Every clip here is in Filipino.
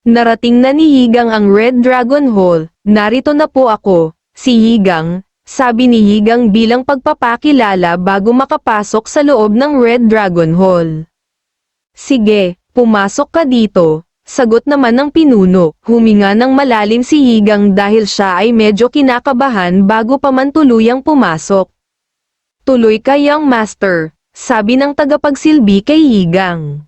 Narating na ni Yigang ang Red Dragon Hall, narito na po ako, si Yigang, sabi ni Yigang bilang pagpapakilala bago makapasok sa loob ng Red Dragon Hall. Sige, pumasok ka dito, sagot naman ng pinuno, huminga ng malalim si Yigang dahil siya ay medyo kinakabahan bago pa man tuluyang pumasok. Tuloy ka young master, sabi ng tagapagsilbi kay Yigang.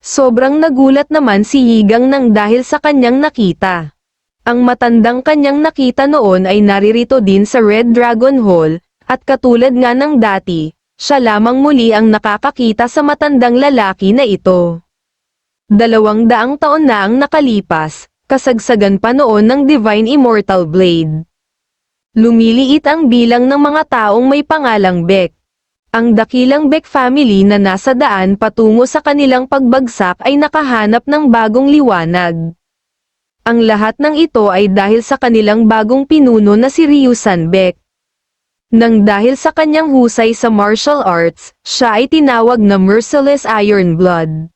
Sobrang nagulat naman si Yigang nang dahil sa kanyang nakita. Ang matandang kanyang nakita noon ay naririto din sa Red Dragon Hall, at katulad nga ng dati, siya lamang muli ang nakakakita sa matandang lalaki na ito. 200 taon na ang nakalipas, kasagsagan pa noon ng Divine Immortal Blade. Lumiliit ang bilang ng mga taong may pangalang Beck. Ang dakilang Beck family na nasa daan patungo sa kanilang pagbagsak ay nakahanap ng bagong liwanag. Ang lahat ng ito ay dahil sa kanilang bagong pinuno na si Ryusan Beck. Nang dahil sa kanyang husay sa martial arts, siya ay tinawag na Merciless Iron Blood.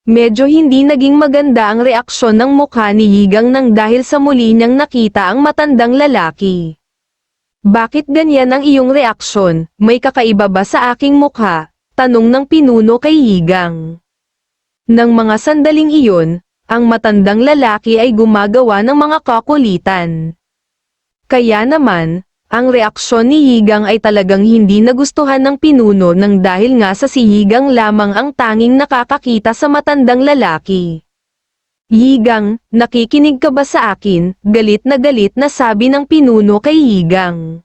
Medyo hindi naging maganda ang reaksyon ng mukha ni Yigang nang dahil sa muli niyang nakita ang matandang lalaki. Bakit ganyan ang iyong reaksyon? May kakaiba ba sa aking mukha? Tanong ng pinuno kay Yigang. Nang mga sandaling iyon, ang matandang lalaki ay gumagawa ng mga kakulitan. Kaya naman, ang reaksyon ni Yigang ay talagang hindi nagustuhan ng pinuno nang dahil nga sa si Yigang lamang ang tanging nakakakita sa matandang lalaki. Yigang, nakikinig ka ba sa akin? Galit na sabi ng pinuno kay Yigang.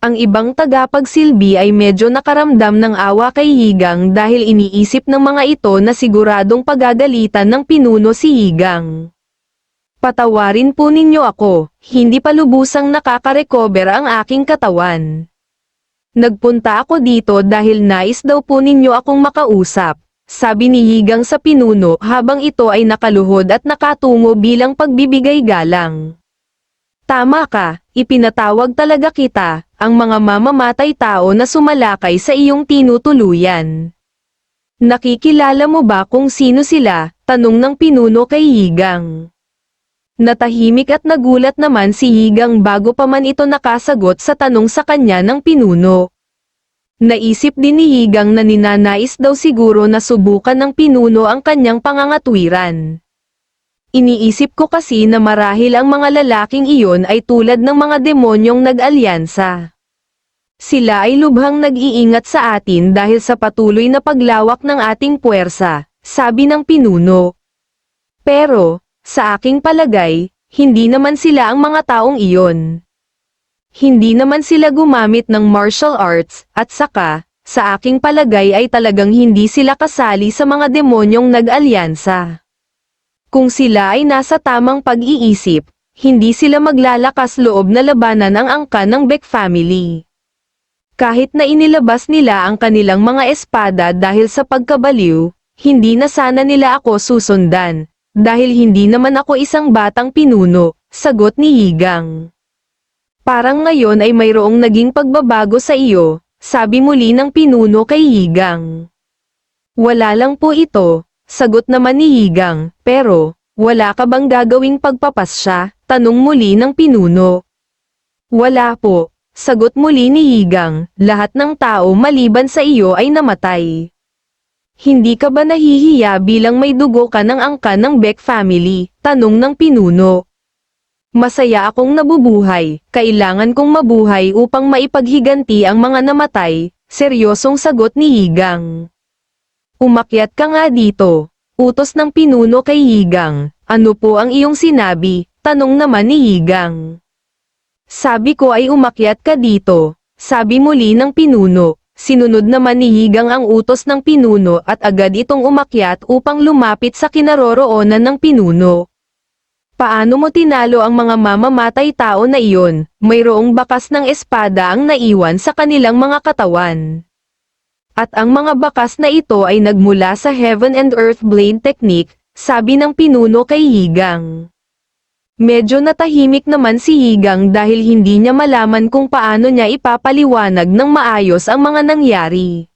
Ang ibang tagapagsilbi ay medyo nakaramdam ng awa kay Yigang dahil iniisip ng mga ito na siguradong pagagalitan ng pinuno si Yigang. Patawarin po ninyo ako, hindi pa lubusang nakaka-recover ang aking katawan. Nagpunta ako dito dahil nais daw po ninyo akong makausap. Sabi ni Yigang sa pinuno habang ito ay nakaluhod at nakatungo bilang pagbibigay galang. Tama ka, ipinatawag talaga kita, ang mga mamamatay tao na sumalakay sa iyong tinutuluyan. Nakikilala mo ba kung sino sila? Tanong ng pinuno kay Yigang. Natahimik at nagulat naman si Yigang bago pa man ito nakasagot sa tanong sa kanya ng pinuno. Naisip din ni Yigang na ninanais daw siguro na subukan ng pinuno ang kanyang pangangatwiran. Iniisip ko kasi na marahil ang mga lalaking iyon ay tulad ng mga demonyong nag-alyansa. Sila ay lubhang nag-iingat sa atin dahil sa patuloy na paglawak ng ating puwersa, sabi ng pinuno. Pero, sa aking palagay, hindi naman sila ang mga taong iyon. Hindi naman sila gumamit ng martial arts, at saka, sa aking palagay ay talagang hindi sila kasali sa mga demonyong nag-alyansa. Kung sila ay nasa tamang pag-iisip, hindi sila maglalakas loob na labanan ang angkan ng Beck family. Kahit na inilabas nila ang kanilang mga espada dahil sa pagkabaliw, hindi na sana nila ako susundan, dahil hindi naman ako isang batang pinuno, sagot ni Yigang. Parang ngayon ay mayroong naging pagbabago sa iyo, sabi muli ng pinuno kay Yigang. Wala lang po ito, sagot naman ni Yigang, pero, wala ka bang gagawing pagpapasya? Tanong muli ng pinuno. Wala po, sagot muli ni Yigang, lahat ng tao maliban sa iyo ay namatay. Hindi ka ba nahihiya bilang may dugo ka ng angkan ng Beck family? Tanong ng pinuno. Masaya akong nabubuhay, kailangan kong mabuhay upang maipaghiganti ang mga namatay, seryosong sagot ni Yigang. Umakyat ka nga dito, utos ng pinuno kay Yigang, ano po ang iyong sinabi? Tanong naman ni Yigang. Sabi ko ay umakyat ka dito, sabi muli ng pinuno, sinunod naman ni Yigang ang utos ng pinuno at agad itong umakyat upang lumapit sa kinaroroonan ng pinuno. Paano mo tinalo ang mga mamamatay tao na iyon? Mayroong bakas ng espada ang naiwan sa kanilang mga katawan. At ang mga bakas na ito ay nagmula sa Heaven and Earth Blade Technique, sabi ng pinuno kay Yigang. Medyo natahimik naman si Yigang dahil hindi niya malaman kung paano niya ipapaliwanag ng maayos ang mga nangyari.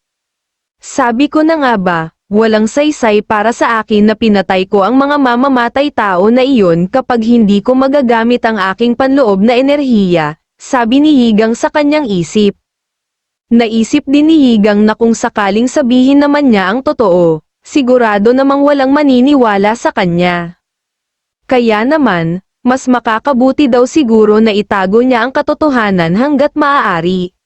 Sabi ko na nga ba, walang saysay para sa akin na pinatay ko ang mga mamamatay tao na iyon kapag hindi ko magagamit ang aking panloob na enerhiya, sabi ni Yigang sa kanyang isip. Naisip din ni Yigang na kung sakaling sabihin naman niya ang totoo, sigurado namang walang maniniwala sa kanya. Kaya naman, mas makakabuti daw siguro na itago niya ang katotohanan hanggat maaari.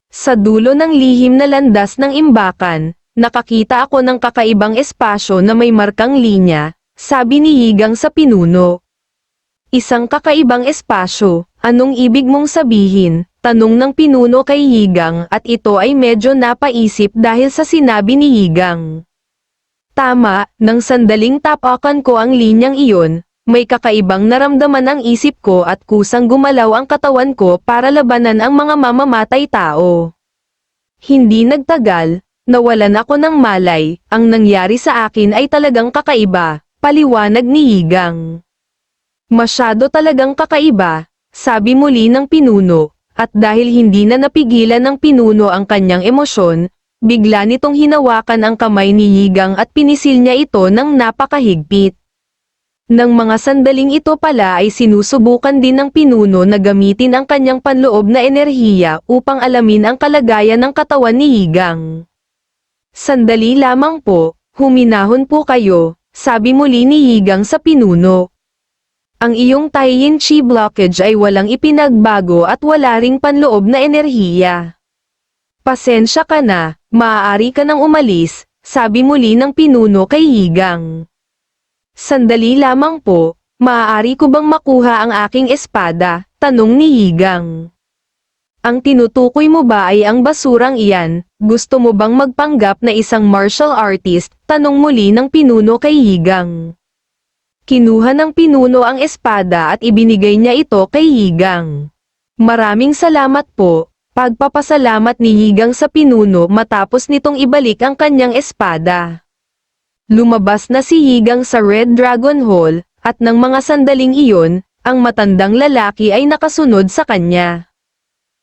Sa dulo ng lihim na landas ng imbakan, nakakita ako ng kakaibang espasyo na may markang linya, sabi ni Yigang sa pinuno. Isang kakaibang espasyo, anong ibig mong sabihin? Tanong ng pinuno kay Yigang at ito ay medyo napaisip dahil sa sinabi ni Yigang. Tama, nang sandaling tapakan ko ang linyang iyon, may kakaibang naramdaman ang isip ko at kusang gumalaw ang katawan ko para labanan ang mga mamamatay tao. Hindi nagtagal, nawalan ako ng malay, ang nangyari sa akin ay talagang kakaiba, paliwanag ni Yigang. Masyado talagang kakaiba, sabi muli ng pinuno, at dahil hindi na napigilan ng pinuno ang kanyang emosyon, bigla nitong hinawakan ang kamay ni Yigang at pinisil niya ito ng napakahigpit. Nang mga sandaling ito pala ay sinusubukan din ng pinuno na gamitin ang kanyang panloob na enerhiya upang alamin ang kalagayan ng katawan ni Yigang. Sandali lamang po, huminahon po kayo, sabi muli ni Yigang sa pinuno. Ang iyong Taiyin Chi blockage ay walang ipinagbago at wala ring panloob na enerhiya. Pasensya ka na, maaari ka nang umalis, sabi muli ng pinuno kay Yigang. Sandali lamang po, maaari ko bang makuha ang aking espada? Tanong ni Yigang. Ang tinutukoy mo ba ay ang basurang iyan? Gusto mo bang magpanggap na isang martial artist? Tanong muli ng pinuno kay Yigang. Kinuha ng pinuno ang espada at ibinigay niya ito kay Yigang. Maraming salamat po, pagpapasalamat ni Yigang sa pinuno matapos nitong ibalik ang kanyang espada. Lumabas na si Yigang sa Red Dragon Hall, at ng mga sandaling iyon, ang matandang lalaki ay nakasunod sa kanya.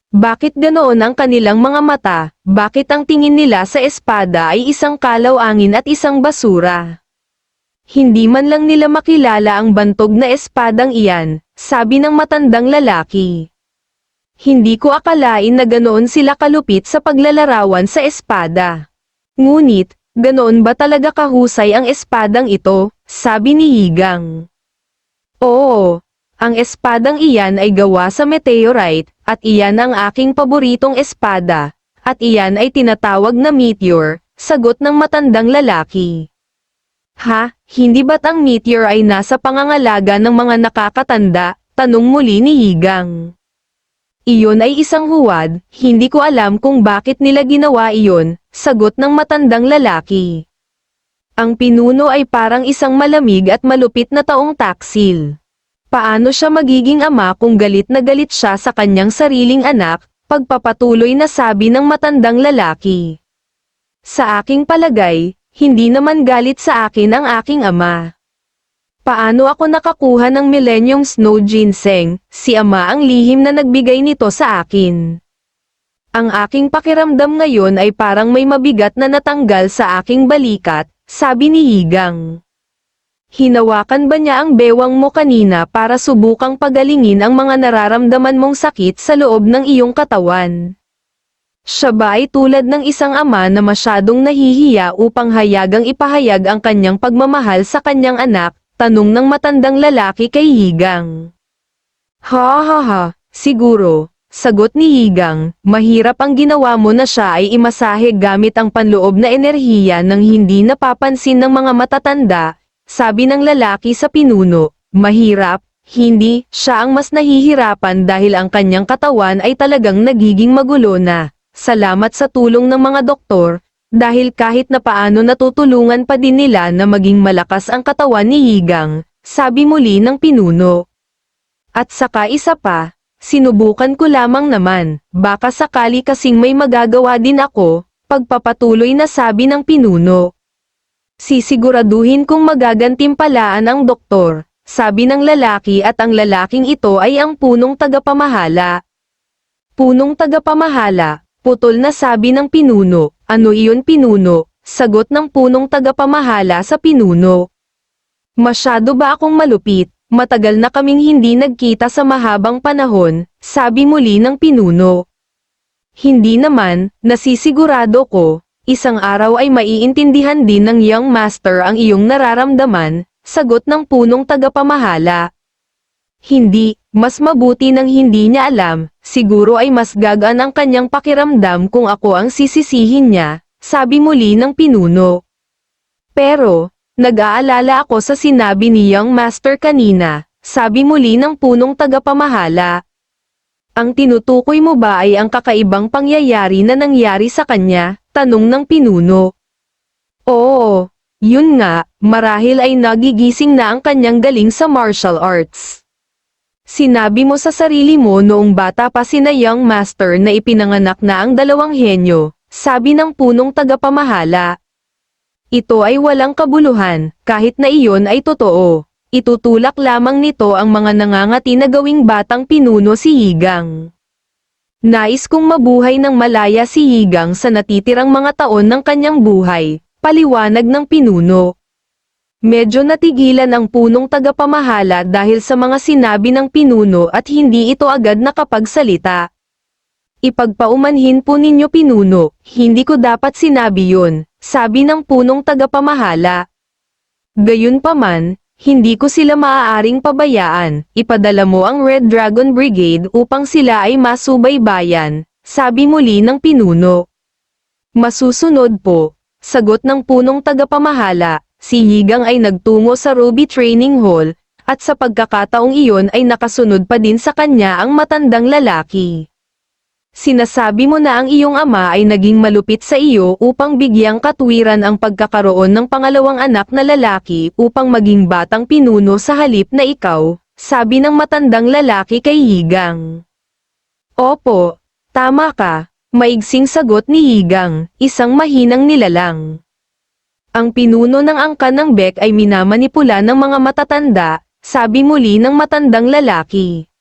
Bakit ganoon ang kanilang mga mata? Bakit ang tingin nila sa espada ay isang kalaw-angin at isang basura? Hindi man lang nila makilala ang bantog na espadang iyan, sabi ng matandang lalaki. Hindi ko akalain na ganoon sila kalupit sa paglalarawan sa espada. Ngunit, ganoon ba talaga kahusay ang espadang ito? Sabi ni Yigang. Oo, ang espadang iyan ay gawa sa meteorite, at iyan ang aking paboritong espada, at iyan ay tinatawag na meteor, sagot ng matandang lalaki. Ha, hindi ba't ang meteor ay nasa pangangalaga ng mga nakakatanda? Tanong muli ni Yigang. Iyon ay isang huwad, hindi ko alam kung bakit nila ginawa iyon, sagot ng matandang lalaki. Ang pinuno ay parang isang malamig at malupit na taong taksil. Paano siya magiging ama kung galit na galit siya sa kanyang sariling anak? Pagpapatuloy na sabi ng matandang lalaki. Sa aking palagay, hindi naman galit sa akin ang aking ama. Paano ako nakakuha ng Millennium Snow Ginseng? Si ama ang lihim na nagbigay nito sa akin. Ang aking pakiramdam ngayon ay parang may mabigat na natanggal sa aking balikat, sabi ni Yigang. Hinawakan ba niya ang bewang mo kanina para subukang pagalingin ang mga nararamdaman mong sakit sa loob ng iyong katawan? Siya ba ay tulad ng isang ama na masyadong nahihiya upang hayagang ipahayag ang kanyang pagmamahal sa kanyang anak? Tanong ng matandang lalaki kay Yigang. Ha, siguro, sagot ni Yigang, mahirap ang ginawa mo na siya ay imasahe gamit ang panloob na enerhiya nang hindi napapansin ng mga matatanda, sabi ng lalaki sa pinuno. Mahirap, hindi, siya ang mas nahihirapan dahil ang kanyang katawan ay talagang nagiging magulo na. Salamat sa tulong ng mga doktor, dahil kahit na paano natutulungan pa din nila na maging malakas ang katawan ni Yigang, sabi muli ng pinuno. At saka isa pa, sinubukan ko lamang naman, baka sakali kasing may magagawa din ako, pagpapatuloy na sabi ng pinuno. Sisiguraduhin kong magagantimpalaan ang doktor, sabi ng lalaki at ang lalaking ito ay ang punong tagapamahala. Punong tagapamahala, putol na sabi ng pinuno. Ano iyon pinuno? sagot ng punong tagapamahala sa pinuno. Masyado ba akong malupit? Matagal na kaming hindi nagkita sa mahabang panahon, sabi muli ng pinuno. Hindi naman, nasisigurado ko, isang araw ay maiintindihan din ng young master ang iyong nararamdaman, sagot ng punong tagapamahala. Hindi, mas mabuti nang hindi niya alam, siguro ay mas gagaan ang kanyang pakiramdam kung ako ang sisisihin niya, sabi muli ng pinuno. Pero, nag-aalala ako sa sinabi ni young master kanina, sabi muli ng punong tagapamahala. Ang tinutukoy mo ba ay ang kakaibang pangyayari na nangyari sa kanya? Tanong ng pinuno. Oo, yun nga, marahil ay nagigising na ang kanyang galing sa martial arts. Sinabi mo sa sarili mo noong bata pa sina young master na ipinanganak na ang dalawang henyo, sabi ng punong tagapamahala. Ito ay walang kabuluhan, kahit na iyon ay totoo. Itutulak lamang nito ang mga nangangati na gawing batang pinuno si Yigang. Nais kong mabuhay ng malaya si Yigang sa natitirang mga taon ng kanyang buhay, paliwanag ng pinuno. Medyo natigilan ang punong tagapamahala dahil sa mga sinabi ng pinuno at hindi ito agad nakapagsalita. Ipagpaumanhin po ninyo pinuno, hindi ko dapat sinabi yun, sabi ng punong tagapamahala. Gayunpaman, hindi ko sila maaaring pabayaan, ipadala mo ang Red Dragon Brigade upang sila ay masubaybayan, sabi muli ng pinuno. Masusunod po, sagot ng punong tagapamahala, si Yigang ay nagtungo sa Ruby Training Hall, at sa pagkakataong iyon ay nakasunod pa din sa kanya ang matandang lalaki. Sinasabi mo na ang iyong ama ay naging malupit sa iyo upang bigyang katwiran ang pagkakaroon ng pangalawang anak na lalaki upang maging batang pinuno sa halip na ikaw, sabi ng matandang lalaki kay Yigang. Opo, tama ka, maigsing sagot ni Yigang, isang mahinang nilalang. Ang pinuno ng angkan ng Bek ay minamanipula ng mga matatanda, sabi muli ng matandang lalaki.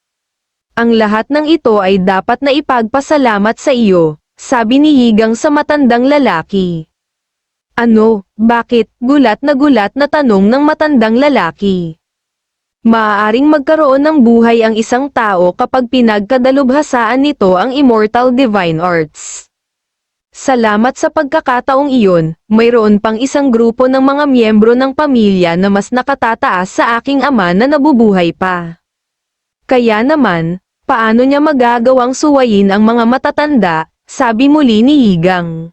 Ang lahat ng ito ay dapat na ipagpasalamat sa iyo, sabi ni Yigang sa matandang lalaki. Ano, bakit? Gulat na tanong ng matandang lalaki. Maaaring magkaroon ng buhay ang isang tao kapag pinagkadalubhasaan nito ang Immortal Divine Arts. Salamat sa pagkakataong iyon, mayroon pang isang grupo ng mga miyembro ng pamilya na mas nakatataas sa aking ama na nabubuhay pa. Kaya naman, paano niya magagawang suwayin ang mga matatanda, sabi muli ni Yigang.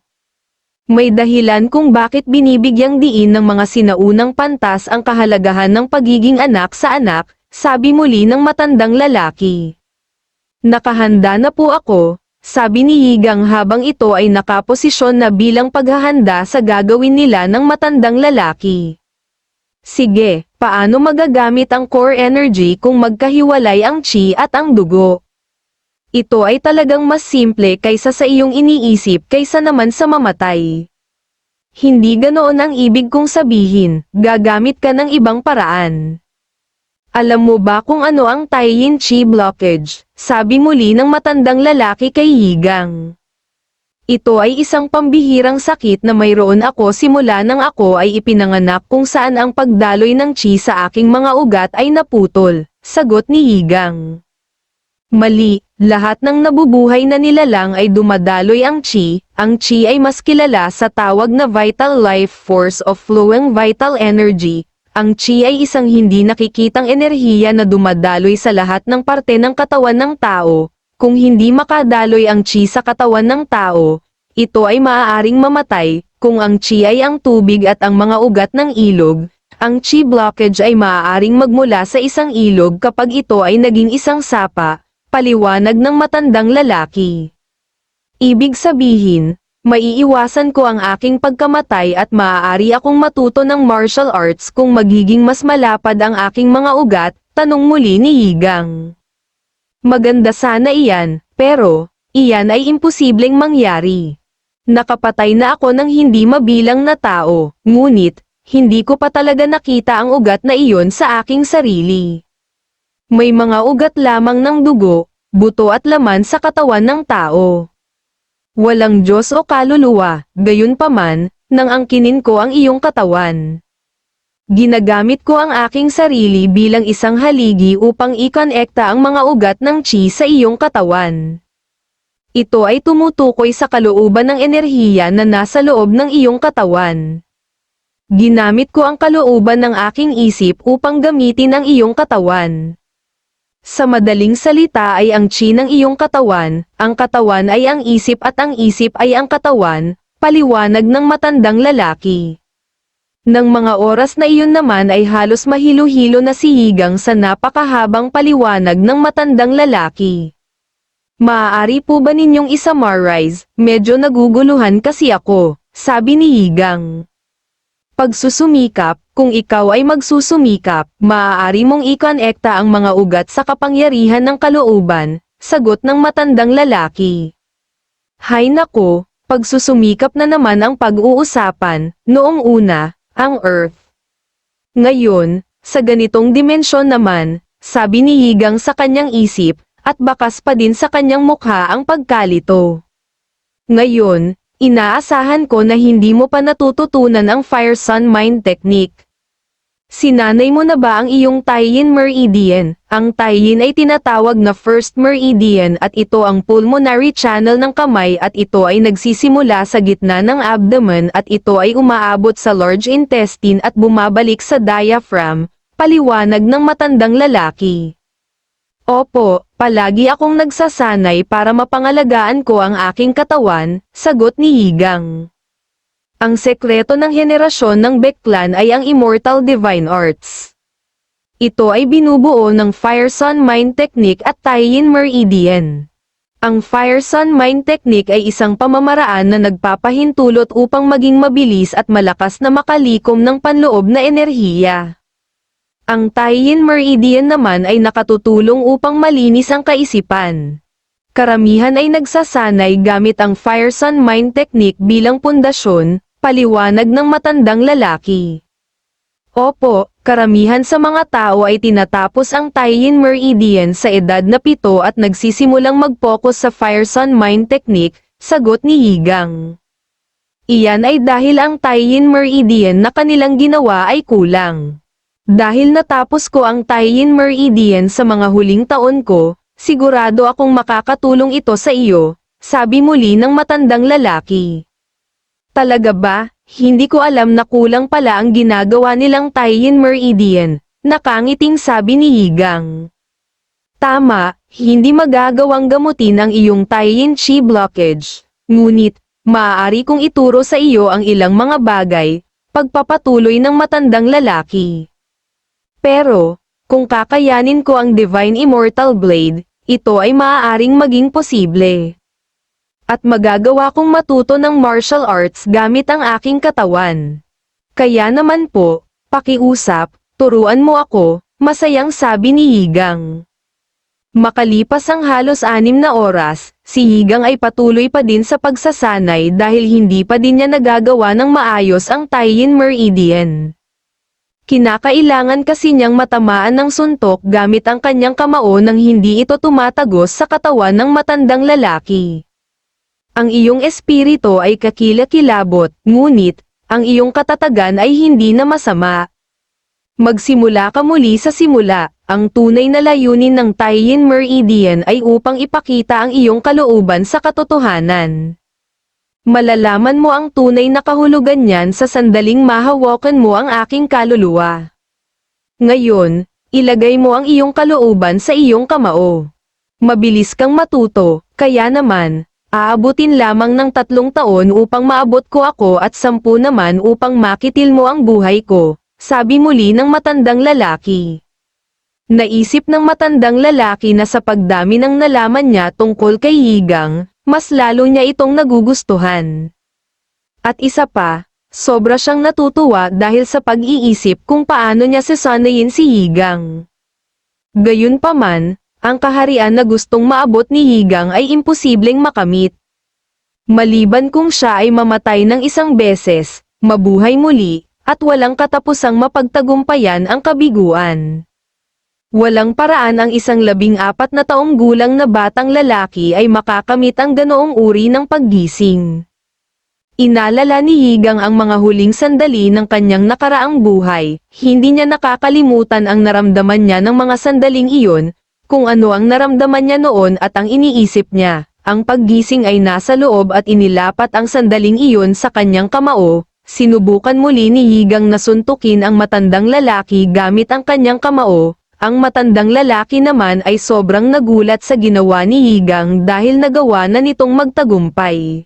May dahilan kung bakit binibigyang diin ng mga sinaunang pantas ang kahalagahan ng pagiging anak sa anak, sabi muli ng matandang lalaki. Nakahanda na po ako, sabi ni Yigang habang ito ay nakaposisyon na bilang paghahanda sa gagawin nila ng matandang lalaki. Sige, paano magagamit ang core energy kung magkahiwalay ang chi at ang dugo? Ito ay talagang mas simple kaysa sa iyong iniisip kaysa naman sa mamatay. Hindi ganoon ang ibig kong sabihin, gagamit ka ng ibang paraan. Alam mo ba kung ano ang Taiyin Chi blockage? Sabi muli ng matandang lalaki kay Yigang. Ito ay isang pambihirang sakit na mayroon ako simula nang ako ay ipinanganak kung saan ang pagdaloy ng chi sa aking mga ugat ay naputol, sagot ni Yigang. Mali, lahat ng nabubuhay na nilalang ay dumadaloy ang chi ay mas kilala sa tawag na vital life force of flowing vital energy. Ang chi ay isang hindi nakikitang enerhiya na dumadaloy sa lahat ng parte ng katawan ng tao. Kung hindi makadaloy ang chi sa katawan ng tao, ito ay maaaring mamatay. Kung ang chi ay ang tubig at ang mga ugat ng ilog, ang chi blockage ay maaaring magmula sa isang ilog kapag ito ay naging isang sapa, paliwanag ng matandang lalaki. Ibig sabihin, maiiwasan ko ang aking pagkamatay at maaari akong matuto ng martial arts kung magiging mas malapad ang aking mga ugat, tanong muli ni Yigang. Maganda sana iyan, pero, iyan ay imposibleng mangyari. Nakapatay na ako ng hindi mabilang na tao, ngunit, hindi ko pa talaga nakita ang ugat na iyon sa aking sarili. May mga ugat lamang ng dugo, buto at laman sa katawan ng tao. Walang Diyos o kaluluwa, gayunpaman, nang angkinin ko ang iyong katawan. Ginagamit ko ang aking sarili bilang isang haligi upang ikonekta ang mga ugat ng chi sa iyong katawan. Ito ay tumutukoy sa kalooban ng enerhiya na nasa loob ng iyong katawan. Ginamit ko ang kalooban ng aking isip upang gamitin ang iyong katawan. Sa madaling salita ay ang chi ng iyong katawan, ang katawan ay ang isip at ang isip ay ang katawan, paliwanag ng matandang lalaki. Nang mga oras na iyon naman ay halos mahilo-hilo na si Higang sa napakahabang paliwanag ng matandang lalaki. Maaari po ba ninyong i-summarize? Medyo naguguluhan kasi ako, sabi ni Higang. Pagsusumikap, kung ikaw ay magsusumikap, maaari mong ikonekta ang mga ugat sa kapangyarihan ng kalooban, sagot ng matandang lalaki. Hay nako, pagsusumikap na naman ang pag-uusapan, noong una, ang Earth. Ngayon, sa ganitong dimensyon naman, sabi ni Higang sa kanyang isip, at bakas pa din sa kanyang mukha ang pagkalito. Ngayon, inaasahan ko na hindi mo pa natututunan ang Fire Sun Mind Technique. Sinanay mo na ba ang iyong Taiyin Meridian? Ang Taiyin ay tinatawag na First Meridian at ito ang pulmonary channel ng kamay at ito ay nagsisimula sa gitna ng abdomen at ito ay umaabot sa large intestine at bumabalik sa diaphragm, paliwanag ng matandang lalaki. Opo, palagi akong nagsasanay para mapangalagaan ko ang aking katawan, sagot ni Higang. Ang sekreto ng henerasyon ng Baeklan ay ang Immortal Divine Arts. Ito ay binubuo ng Fire Sun Mind Technique at Taiyin Meridian. Ang Fire Sun Mind Technique ay isang pamamaraan na nagpapahintulot upang maging mabilis at malakas na makalikom ng panloob na enerhiya. Ang Taiyin Meridian naman ay nakatutulong upang malinis ang kaisipan. Karamihan ay nagsasanay gamit ang Fire Sun Mind Technique bilang pundasyon, paliwanag ng matandang lalaki. Opo, karamihan sa mga tao ay tinatapos ang Taiyin Meridian sa edad na 7 at nagsisimulang mag-focus sa Fire Sun Mind Technique, sagot ni Higang. Iyan ay dahil ang Taiyin Meridian na kanilang ginawa ay kulang. Dahil natapos ko ang Taiyin Meridian sa mga huling taon ko, sigurado akong makakatulong ito sa iyo, sabi muli ng matandang lalaki. Talaga ba? Hindi ko alam na kulang pala ang ginagawa nilang Taiyin Meridian, nakangiting sabi ni Higang. Tama, hindi magagawang gamutin ang iyong Taiyin Chi blockage. Ngunit, maaari kong ituro sa iyo ang ilang mga bagay, pagpapatuloy ng matandang lalaki. Pero, kung kakayanin ko ang Divine Immortal Blade, ito ay maaaring maging posible. At magagawa kong matuto ng martial arts gamit ang aking katawan. Kaya naman po, pakiusap, turuan mo ako, masayang sabi ni Higang. Makalipas ang halos 6 na oras, si Higang ay patuloy pa din sa pagsasanay dahil hindi pa din niya nagagawa ng maayos ang Taiyin Meridian. Kinakailangan kasi niyang matamaan ng suntok gamit ang kanyang kamao nang hindi ito tumatagos sa katawan ng matandang lalaki. Ang iyong espiritu ay kakilakilabot, ngunit, ang iyong katatagan ay hindi na masama. Magsimula ka muli sa simula, ang tunay na layunin ng Taiyin Meridian ay upang ipakita ang iyong kalooban sa katotohanan. Malalaman mo ang tunay na kahulugan niyan sa sandaling mahawakan mo ang aking kaluluwa. Ngayon, ilagay mo ang iyong kalooban sa iyong kamao. Mabilis kang matuto, kaya naman, aabutin lamang ng 3 taon upang maabot ko ako at 10 naman upang makitil mo ang buhay ko, sabi muli ng matandang lalaki. Naisip ng matandang lalaki na sa pagdami ng nalaman niya tungkol kay Higang, mas lalo niya itong nagugustuhan. At isa pa, sobra siyang natutuwa dahil sa pag-iisip kung paano niya sasanayin si Higang. Gayunpaman, ang kaharian na gustong maabot ni Higang ay imposibleng makamit. Maliban kung siya ay mamatay ng 1 beses, mabuhay muli, at walang katapusang mapagtagumpayan ang kabiguan. Walang paraan ang 14 na taong gulang na batang lalaki ay makakamit ang ganoong uri ng paggising. Inalala ni Yigang ang mga huling sandali ng kanyang nakaraang buhay, hindi niya nakakalimutan ang naramdaman niya ng mga sandaling iyon, kung ano ang naramdaman niya noon at ang iniisip niya. Ang paggising ay nasa loob at inilapat ang sandaling iyon sa kanyang kamao. Sinubukan muli ni Yigang na suntukin ang matandang lalaki gamit ang kanyang kamao. Ang matandang lalaki naman ay sobrang nagulat sa ginawa ni Yigang dahil nagawa na nitong magtagumpay.